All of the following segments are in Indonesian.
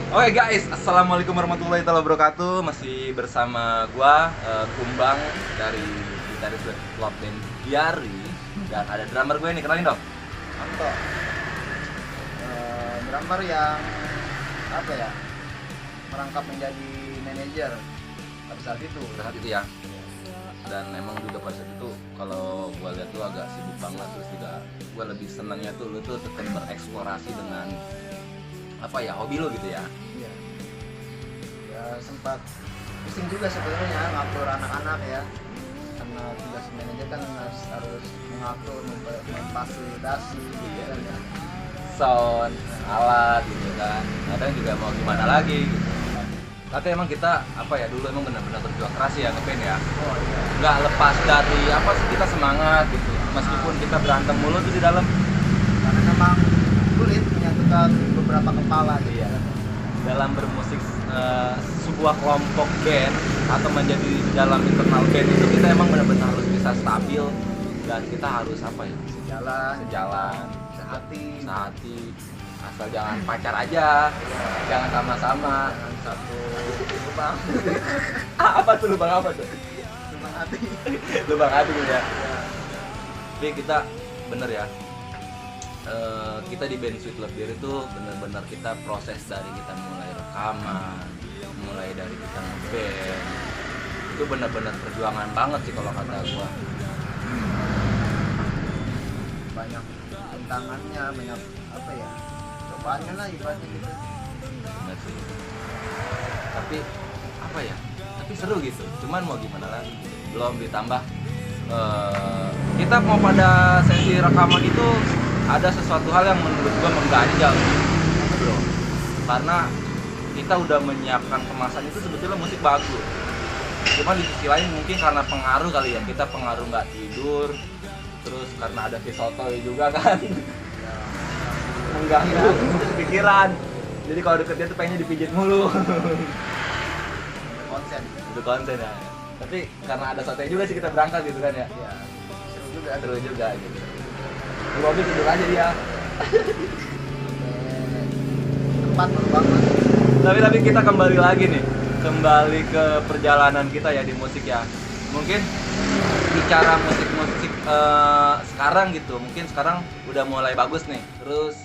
Oke guys, assalamualaikum warahmatullahi wabarakatuh. Masih bersama gua Kumbang dari gitaris Love Band Diari dan ada drummer gue nih, kenalin dong. Anto, drummer yang apa ya, merangkap menjadi manajer pada saat itu. Saat itu ya. Dan emang juga pada saat itu kalau gua lihat tuh agak sibuk banget, terus juga gua lebih senangnya tuh lu tuh tetap bereksplorasi dengan apa ya, hobi lu gitu ya. Iya. Ya sempat pusing juga sebenarnya ngatur anak-anak ya, karena tugas manajer kan harus mengatur, memfasilitasi gitu kan ya. Sound, alat gitu kan. Kadang juga mau gimana lagi gitu. Tapi emang kita apa ya, dulu emang benar-benar berjuang keras ya ngeband ya. Oh iya. Nggak lepas dari apa sih, kita semangat gitu. Meskipun kita berantem mulu tuh di dalam. Karena memang sulit menyatukan beberapa kepala gitu. Iya. Dalam bermusik sebuah kelompok band atau menjadi di dalam internal band itu kita emang benar-benar harus bisa stabil dan kita harus apa ya, sejalan, sehati, asal jangan pacar aja, jangan sama-sama, Dengan satu lubang apa tuh lubang apa tuh? lubang hati. Lubang hati gitu ya. Ya, Tapi kita bener ya, kita di band Sweet Love Beer itu benar-benar kita proses dari kita mulai rekaman, mulai dari kita ngeband, itu benar-benar perjuangan banget sih kalau kata gua. banyak tantangannya, banyak apa ya, cobaannya lah ibaratnya gitu. Bener sih. Tapi apa ya? Tapi seru gitu. Cuman mau gimana lagi? Belum ditambah kita mau pada sesi rekaman itu ada sesuatu hal yang menurut gua mengganjal, bro. Karena kita udah menyiapkan kemasan itu sebetulnya musik bagus. Cuman di sisi lain mungkin karena pengaruh kali ya, kita pengaruh nggak tidur, terus karena ada Visotoy juga kan Ya, mengganggu pikiran. Jadi kalau deket dia tuh pengennya dipijit mulu. konsen. Itu konsen ya. Tapi karena ada sotoy juga sih kita berangkat gitu kan ya. Ya, seru juga. Seru juga gitu. Robi tidur aja dia. Tempat baru banget. Tapi kita kembali lagi nih, kembali ke perjalanan kita ya di musik ya. Mungkin bicara musik-musik sekarang gitu, mungkin sekarang udah mulai bagus nih. Terus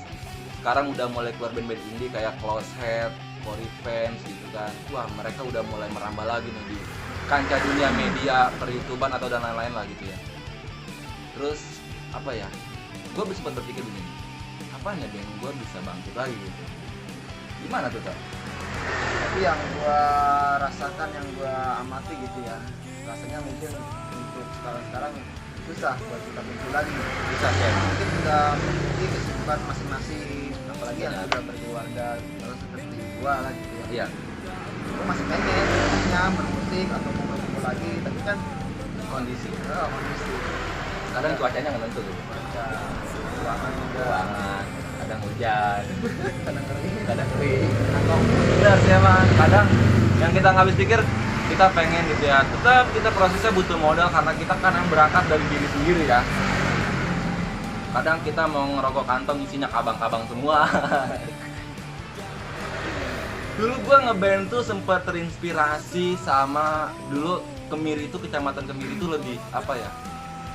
sekarang udah mulai keluar band-band indie kayak Close Head, Cory Fans gitu kan. Wah, mereka udah mulai merambah lagi nih di kancah dunia media, per-YouTubean atau dan lain-lain lah gitu ya. Terus apa ya? Gue sempat berpikir begini, apaan ya band gue bisa bangkit lagi gitu. Gimana tuh, Kak? Tapi yang gua rasakan, yang gua amati gitu ya, rasanya mungkin untuk sekarang susah buat kita muncul lagi. Bisa share. Mungkin udah memiliki kesibukan masing-masing, apalagi yang sudah berkeluarga, kalau seperti gua lah gitu ya. Iya, Gua masih pengen sebenarnya bermusik atau mau berkumpul lagi, tapi kan kondisi. kondisi Kadang cuacanya nggak tentu tuh. baca ruangan juga, Ruangan, kadang hujan, kadang kering. kadang kering. Benar sih emang. Kadang yang kita nggak habis pikir, kita pengen gitu ya. Tetap kita prosesnya butuh modal karena kita kan yang berangkat dari diri sendiri ya. Kadang kita mau ngerokok kantong isinya kabang-kabang semua. Dulu gua ngeband tuh sempat terinspirasi sama dulu Kemiri itu, kecamatan Kemiri itu lebih apa ya?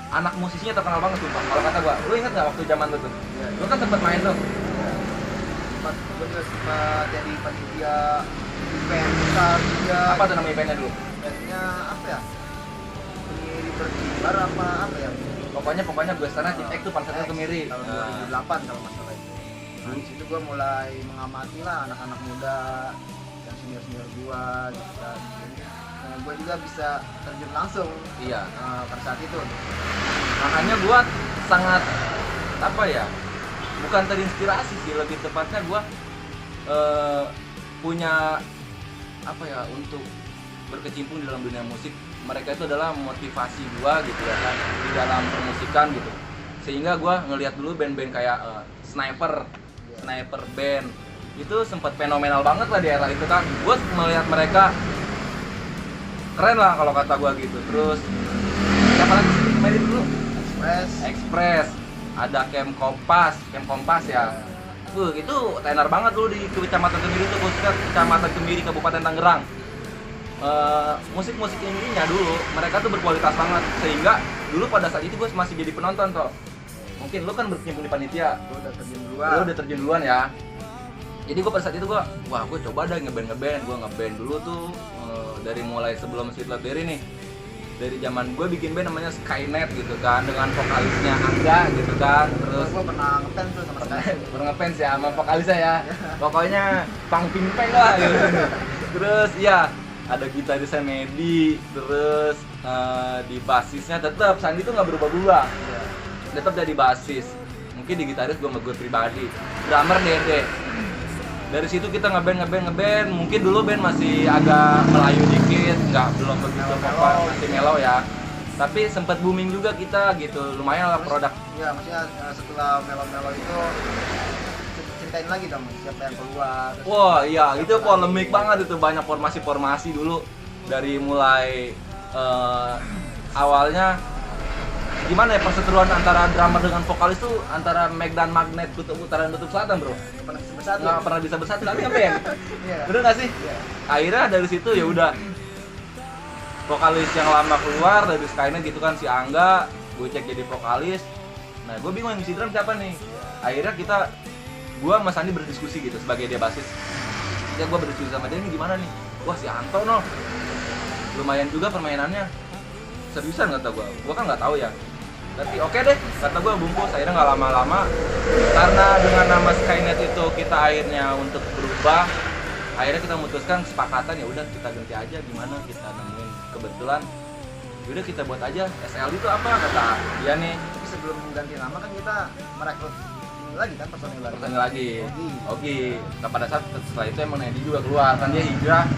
Anak musisinya terkenal banget sumpah. Kalau kata gua, lu inget nggak waktu zaman lu tuh? Iya. Lu kan sempet main tuh. Gue juga sempat jadi panitia event besar juga. Apa tuh nama eventnya dulu? Eventnya apa ya? Ini berkibar apa ya? Pokoknya gue sana Cip X tuh konsernya Kemiri. Tahun Nah, 2008 kalau nggak salah itu. Nah, di situ gue mulai mengamati lah anak-anak muda yang senior gua gitu kan. Gue juga bisa terjun langsung iya. pada saat itu. Makanya gua sangat apa ya? Bukan terinspirasi sih, lebih tepatnya gua punya apa ya, untuk berkecimpung di dalam dunia musik. Mereka itu adalah motivasi gua gitu ya kan di dalam permusikan gitu. Sehingga gua ngelihat dulu band-band kayak Sniper Band itu sempat fenomenal banget lah di era itu kan. Gua melihat mereka keren lah kalau kata gua gitu. Terus siapa lagi sih kemarin dulu? Express. Express, ada Camp Kompas ya. Itu tenar banget dulu di Kecamatan Kemiri itu, khususnya Kecamatan Kemiri, Kabupaten Tangerang. Musik-musik indie-nya dulu mereka tuh berkualitas banget, sehingga dulu pada saat itu gue masih jadi penonton toh. Mungkin lu kan berkecimpung di panitia, Lu udah terjun lu udah terjun duluan duluan. ya. Jadi gue pada saat itu gue coba deh ngeband dulu tuh, dari mulai sebelum Sweet Love Berry nih. Dari zaman gue bikin band namanya Skynet gitu kan, dengan vokalisnya Angga gitu kan. Terus Gua pernah ngefans tuh sama sekali. pernah ngefans ya sama vokalisnya ya. Pokoknya pang pimpeng lah gitu. Terus ya ada gitarisnya Medi, terus di basisnya tetap Sandi tuh nggak berubah-ubah. Iya. Tetap jadi basis. Mungkin di gitaris gue pribadi. Drummer Dede. Dari situ kita ngeband, mungkin dulu band masih agak melayu dikit, belum begitu vokal, masih mellow ya. Tapi sempat booming juga kita gitu, lumayan lah produk. Iya, maksudnya setelah melo-melo itu ceritain lagi dong siapa yang keluar. terus Wah iya, siapa itu lagi. polemik banget itu, banyak formasi dulu. Dari mulai awalnya gimana ya, perseteruan antara drummer dengan vokalis tuh antara Meg dan Magnet, kutub utara dan kutub selatan bro. Pernah bersatu. Nggak pernah bisa bersatu kali apa ya? Iya. Bener nggak sih? Iya. Akhirnya dari situ ya udah, vokalis yang lama keluar dari Skynet gitu kan, si Angga, gue cek jadi vokalis. Nah gue bingung yang ngisi drum siapa nih. Akhirnya gue sama Sandi berdiskusi gitu sebagai dia basis. Ya gue berdiskusi sama dia, ini gimana nih? Wah si Anto no, lumayan juga permainannya. Seriusan kata gue kan nggak tahu ya. Tapi oke deh, kata gue bungkus. Akhirnya nggak lama-lama, karena dengan nama Skynet itu kita akhirnya untuk berubah. Akhirnya kita memutuskan kesepakatan, ya udah kita ganti aja, gimana kita nemuin kebetulan. Yaudah kita buat aja SLD itu apa, kata dia nih. Tapi sebelum ganti nama kan kita merekrut ini lagi kan personil lagi. Oke. Nah, pada saat setelah itu emang Nedi juga keluar, kan dia hijrah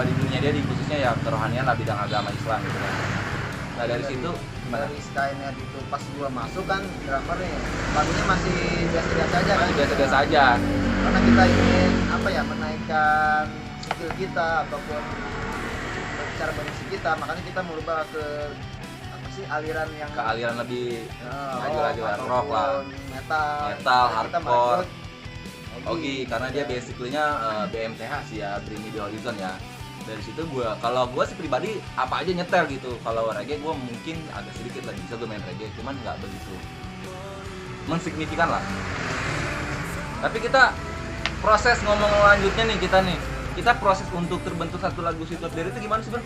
di dunia dia, di khususnya ya kerohanian lah, bidang agama Islam gitu kan. Nah dari situ gimana? Dari Skynet itu pas gua masuk kan drummer nih, lagunya masih biasa-biasa aja kan. Biasa-biasa aja. Karena kita ingin apa ya, menaikkan skill kita ataupun cara bermusik kita, makanya kita merubah ke apa sih, aliran yang Ke aliran lebih maju lagi lah, ataupun rock lah, metal, Metal, Nah, kita hardcore. merekrut Oke, karena dia basically-nya BMTH sih ya, Bring Me The Horizon ya. Dari situ kalau gue sih pribadi apa aja nyetel gitu. Kalau reggae gue mungkin agak sedikit lagi bisa gue main reggae, cuman nggak begitu mensignifikan lah. Tapi kita proses ngomong lanjutnya nih, kita proses untuk terbentuk satu lagu Sweet Love Berry itu gimana sih bro?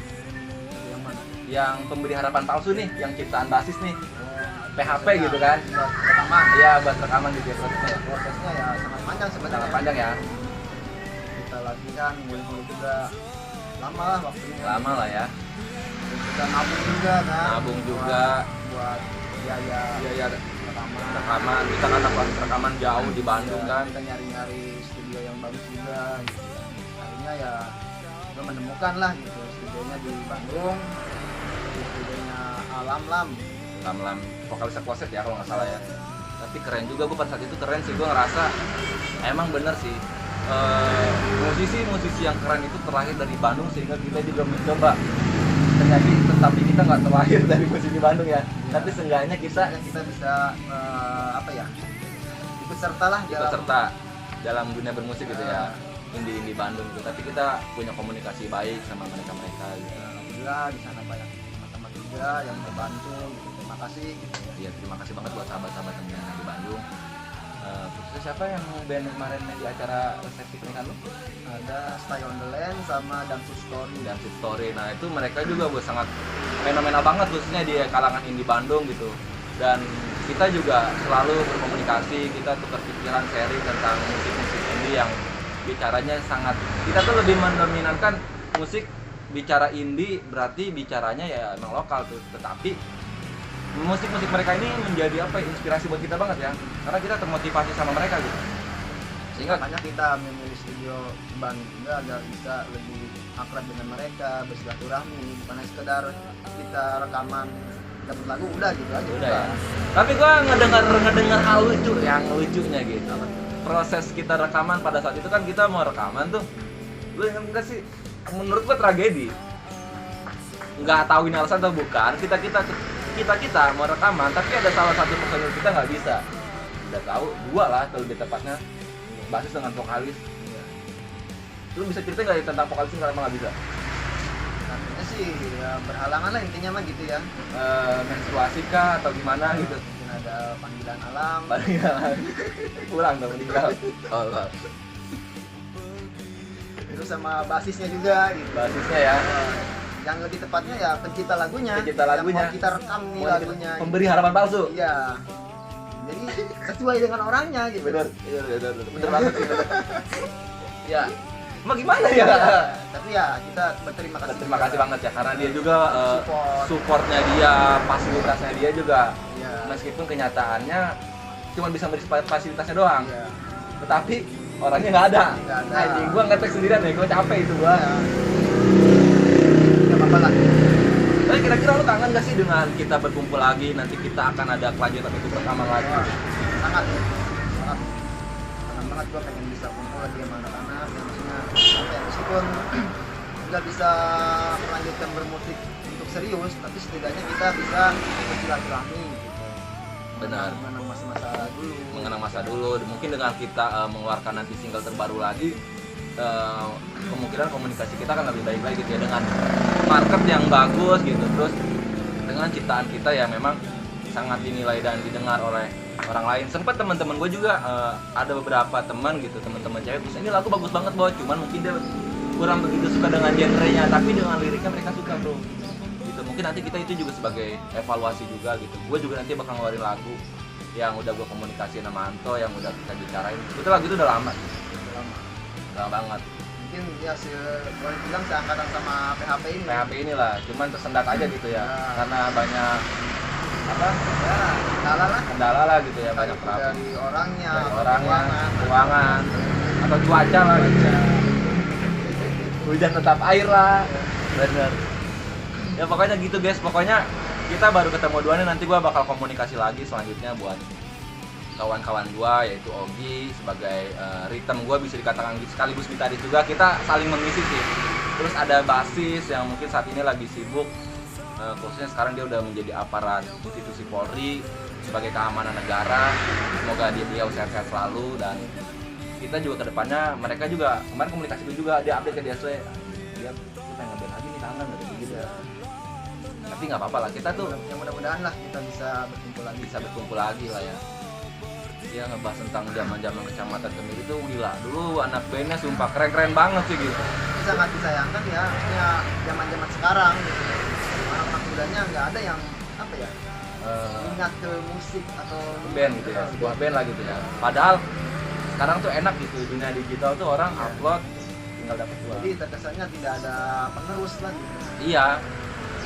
yang mana? Yang pemberi harapan palsu nih, yang ciptaan basis nih, PHP Maksudnya, gitu kan? buat rekaman. Iya, buat rekaman gitu ya prosesnya. Prosesnya ya sangat panjang sebenarnya. Sangat panjang ya, Kita latihan, ngulik-ngulik juga lama lah waktunya. lama lah ya. Terus kita nabung juga kan. Nabung juga. Buat biaya Iya, rekaman. kita kan proses rekaman jauh di Bandung kan. Kita nyari-nyari studio yang bagus juga gitu. Akhirnya ya kita menemukan lah gitu studionya di Bandung, di studionya Lam Lam vokalisnya Closet ya kalau nggak salah ya. Tapi keren juga, gue pada saat itu keren sih, gue ngerasa emang bener sih, musisi yang keren itu terlahir dari Bandung, sehingga kita juga mencoba terjadi, tetapi kita nggak terlahir dari musisi Bandung ya. Tapi seenggaknya kita bisa apa ya, ikut serta lah ikut serta dalam dunia bermusik gitu ya, indie Bandung gitu. Tapi kita punya komunikasi baik sama mereka gitu. Alhamdulillah di sana banyak teman-teman juga yang membantu gitu. Terima kasih gitu. Iya, terima kasih banget buat sahabat-sahabat yang ada di Bandung. Khususnya siapa yang band kemarin di acara resepsi pernikahan lu? Ada Stay on the Land sama Dance Story. Dan Sweet Story. Nah itu mereka juga gue sangat fenomenal banget, khususnya di kalangan indie Bandung gitu. Dan kita juga selalu berkomunikasi, kita tukar pikiran, sharing tentang musik-musik indie yang bicaranya sangat, kita tuh lebih mendominankan musik bicara indie, berarti bicaranya ya emang lokal tuh. Tetapi musik-musik mereka ini menjadi apa, inspirasi buat kita banget ya, karena kita termotivasi sama mereka gitu. Sehingga Makanya kita memilih studio Bandung juga agar bisa lebih akrab dengan mereka, bersilaturahmi, bukan sekedar kita rekaman dapat lagu udah gitu aja. udah ya. Tapi gua ngedengar hal lucu, yang lucunya gitu. Proses kita rekaman pada saat itu kan kita mau rekaman tuh, lu ingat nggak sih? Menurut gua tragedi. Nggak tahu ini alasan atau bukan. Kita mau rekaman, tapi ada salah satu personil kita nggak bisa. Udah tahu, dua lah atau lebih tepatnya. basis dengan vokalis. Iya. Lu bisa cerita nggak tentang vokalis ini, kenapa nggak bisa? Katanya sih ya berhalangan lah intinya mah gitu ya. Menstruasi kah atau gimana gitu? Mungkin ada panggilan alam. Pulang dong meninggal. Oh, Terus sama basisnya juga gitu. basisnya ya. Yang lebih tepatnya ya pencipta lagunya. Pencipta lagunya. Yang mau kita rekam nih Mau lagunya. pemberi harapan palsu. Iya. Jadi sesuai dengan orangnya gitu. Bener, bener banget sih. Ya, emang gimana ya? Tapi ya kita berterima kasih. Terima kasih banget ya karena dia juga Support. supportnya dia, fasilitasnya dia juga. Iya. Meskipun kenyataannya cuma bisa beri fasilitasnya doang, Iya. tetapi orangnya nggak ada. Nggak ada. Anjing, gua ngetek sendirian ya, gua capek itu gua. Ya. Nggak apa-apa lah. Tapi kira-kira lu kangen gak sih dengan kita berkumpul lagi? Nanti kita akan ada kelanjutan itu rekaman lagi. Sangat banget gue pengen bisa kumpul lagi sama anak-anak yang maksudnya apa ya, meskipun nggak bisa melanjutkan bermusik untuk serius, tapi setidaknya kita bisa bersilaturahmi gitu. Benar. Mengenang masa-masa dulu. Mengenang masa dulu. Mungkin dengan kita mengeluarkan nanti single terbaru lagi, kemungkinan komunikasi kita akan lebih baik lagi gitu ya, dengan market yang bagus gitu, terus dengan ciptaan kita yang memang sangat dinilai dan didengar oleh orang lain. Sempat teman-teman gue juga ada beberapa teman gitu, teman-teman cewek, terus ini lagu bagus banget bro, cuman mungkin dia kurang begitu suka dengan genrenya, tapi dengan liriknya mereka suka bro gitu. Mungkin nanti kita itu juga sebagai evaluasi juga gitu. Gue juga nanti bakal ngeluarin lagu yang udah gue komunikasi sama Anto, yang udah kita bicarain. Itu lagu itu udah lama lama banget. Mungkin ya boleh bilang seangkatan sama PHP ini. PHP inilah, cuman tersendat aja gitu ya, karena banyak apa ya, kendala lah gitu ya, banyak problem dari orangnya, keuangan atau cuaca lah gitu. Hujan tetap air lah, bener ya. Pokoknya gitu guys, pokoknya kita baru ketemu dua nih, nanti gua bakal komunikasi lagi selanjutnya buat kawan-kawan gua, yaitu Ogi sebagai rhythm gua, bisa dikatakan sekaligus gitaris juga. Kita saling mengisi sih. Terus ada basis yang mungkin saat ini lagi sibuk, khususnya sekarang dia udah menjadi aparat institusi Polri sebagai keamanan negara. Semoga dia sehat-sehat selalu, dan kita juga kedepannya, mereka juga kemarin komunikasi dulu juga, dia update ke dia dia pengen ngeband lagi nih, kangen gitu ya. Tapi nggak apa-apa lah, kita tuh yang mudah-mudahan lah kita bisa berkumpul lagi lah ya. Dia ngebahas tentang zaman-zaman kecamatan Kemiri itu gila. Dulu anak bandnya sumpah keren-keren banget sih gitu. Sangat disayangkan ya, maksudnya zaman-zaman sekarang gitu. Anak-anak mudanya nggak ada yang apa ya, minat ke musik atau band gitu ya, sebuah band lah gitu ya. Padahal sekarang tuh enak gitu, dunia digital tuh orang upload tinggal dapat uang. Jadi terkesannya tidak ada penerus lah gitu. Iya.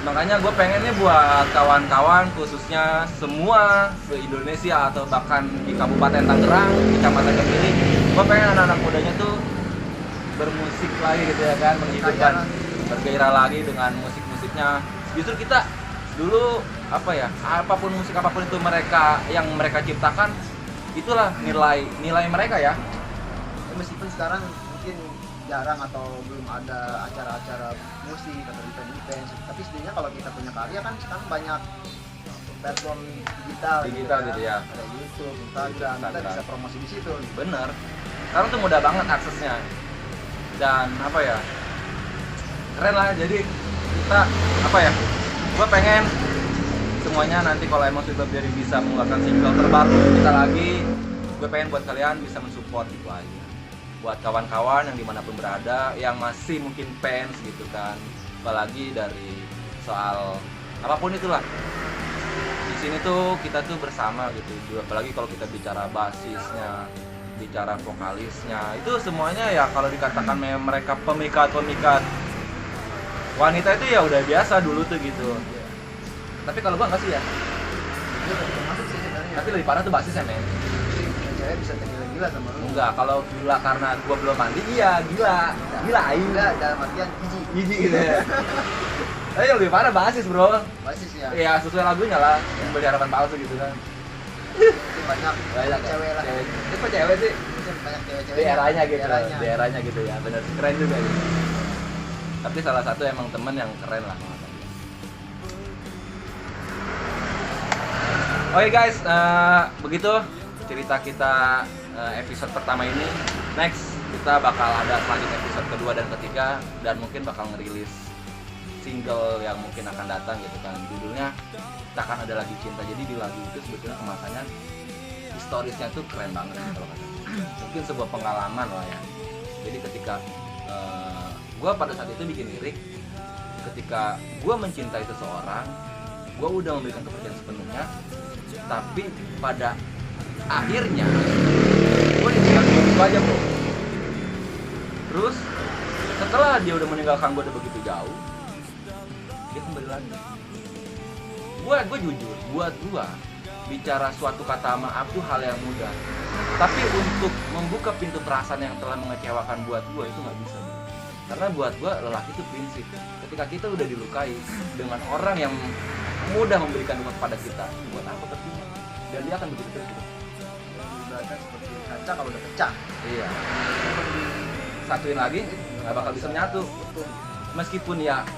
Makanya gue pengennya buat kawan-kawan, khususnya semua se-Indonesia atau bahkan di Kabupaten Tangerang, Kecamatan Kemiri, gue pengen anak-anak mudanya tuh bermusik lagi gitu ya kan, menghidupkan, bergairah lagi dengan musik-musiknya. Justru kita dulu apa ya, apapun musik apapun itu yang mereka ciptakan, itulah nilai mereka ya. Meskipun sekarang mungkin jarang atau belum ada acara-acara musik atau event-event, tapi sebenarnya kalau kita punya karya kan sekarang banyak platform digital gitu ya. Ada YouTube, Instagram, kita bisa promosi di situ. Bener. Sekarang tuh mudah banget aksesnya, dan apa ya, keren lah. Jadi kita apa ya, gue pengen semuanya nanti kalau emang sudah dari bisa mengeluarkan single terbaru kita lagi, gue pengen buat kalian bisa mensupport itu aja. Buat kawan-kawan yang dimanapun berada, yang masih mungkin fans gitu kan, apalagi dari soal apapun itulah, di sini tuh kita tuh bersama gitu. Apalagi kalau kita bicara basisnya, bicara vokalisnya, itu semuanya ya kalau dikatakan mereka pemikat wanita itu ya udah biasa dulu tuh gitu. Tapi kalau gua enggak sih ya. Termasuk sih sebenarnya. Tapi lebih parah tuh basisnya, men. Cewek bisa gila sama lu. Enggak, kalau gila karena gua belum mandi, iya gila aing. Gila dalam artian Jijik gitu ya. Tapi yang lebih parah basis bro. basis ya. Iya, sesuai lagunya lah, memberi harapan palsu gitu kan. Banyak cewek lah. Itu kok cewek sih? Banyak cewek-cewek. Di eranya gitu, di eranya gitu ya, bener, keren juga gitu. Tapi salah satu emang temen yang keren lah. Oke guys, begitu cerita kita episode pertama ini. Next kita bakal ada selanjutnya episode kedua dan ketiga, dan mungkin bakal ngerilis single yang mungkin akan datang gitu kan. Judulnya Takkan Ada Lagi Cinta. Jadi di lagu itu sebetulnya kemasannya historisnya tuh keren banget kalau kata. Mungkin sebuah pengalaman lah ya. Jadi ketika gue pada saat itu bikin lirik, ketika gue mencintai seseorang, gue udah memberikan kepercayaan sepenuhnya, tapi pada akhirnya gue ditinggal begitu aja bro. Terus setelah dia udah meninggalkan gue udah begitu jauh, dia kembali lagi. Gue jujur, buat gue bicara suatu kata maaf tuh hal yang mudah, tapi untuk membuka pintu perasaan yang telah mengecewakan buat gue itu nggak bisa. Karena buat gue lelaki itu prinsip, ketika kita udah dilukai dengan orang yang mudah memberikan dukungan kepada kita, buat apa percuma? Dan dia akan begitu terus. Ibaratnya seperti kaca kalau udah pecah. Iya. Satuin lagi nggak bakal bisa menyatu. Meskipun ya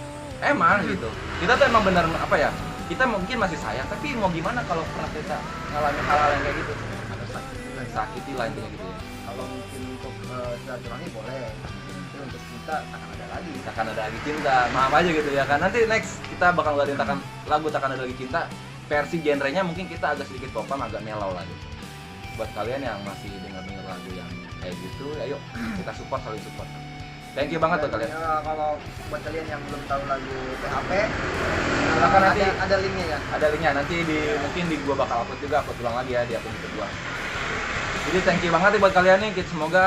emang gitu, kita tuh emang benar apa ya? Kita mungkin masih sayang, tapi mau gimana kalau pernah kita ngalamin hal-hal yang kayak gitu? Ada Sakiti lah intinya gitu ya. Kalau mungkin untuk silaturahmi boleh, tapi untuk kita akan ada lagi. Takkan Ada Lagi Cinta, maaf aja gitu ya kan. Nanti next kita bakal ngeluarin lagu Takkan Ada Lagi Cinta. Versi genrenya mungkin kita agak sedikit popang, agak mellow lah gitu. Buat kalian yang masih denger lagu yang kayak gitu, ayo kita support, saling support. Thank you banget buat kalian. Ya, kalau buat kalian yang belum tahu lagu PHP, Silakan nanti ada linknya ya. ada linknya, nanti mungkin gua bakal upload juga, upload ulang lagi ya di akun kedua. Jadi thank you banget nih buat kalian nih. Semoga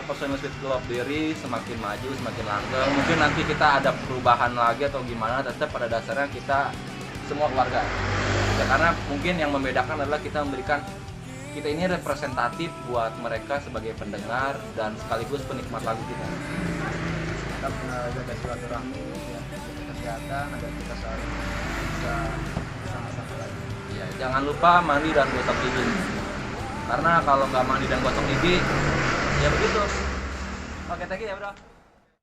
Personal Sweet Love Diri semakin maju, semakin langgeng. Mungkin nanti kita ada perubahan lagi atau gimana, tetap pada dasarnya kita semua keluarga ya, karena mungkin yang membedakan adalah kita ini representatif buat mereka sebagai pendengar dan sekaligus penikmat lagu kita. Tetap jaga silaturahmi, ya, jaga kesehatan agar kita selalu bisa sama-sama lagi. Ya, jangan lupa mandi dan gosok gigi. Karena kalau nggak mandi dan gosok gigi, ya begitu. Oke, thank you ya bro.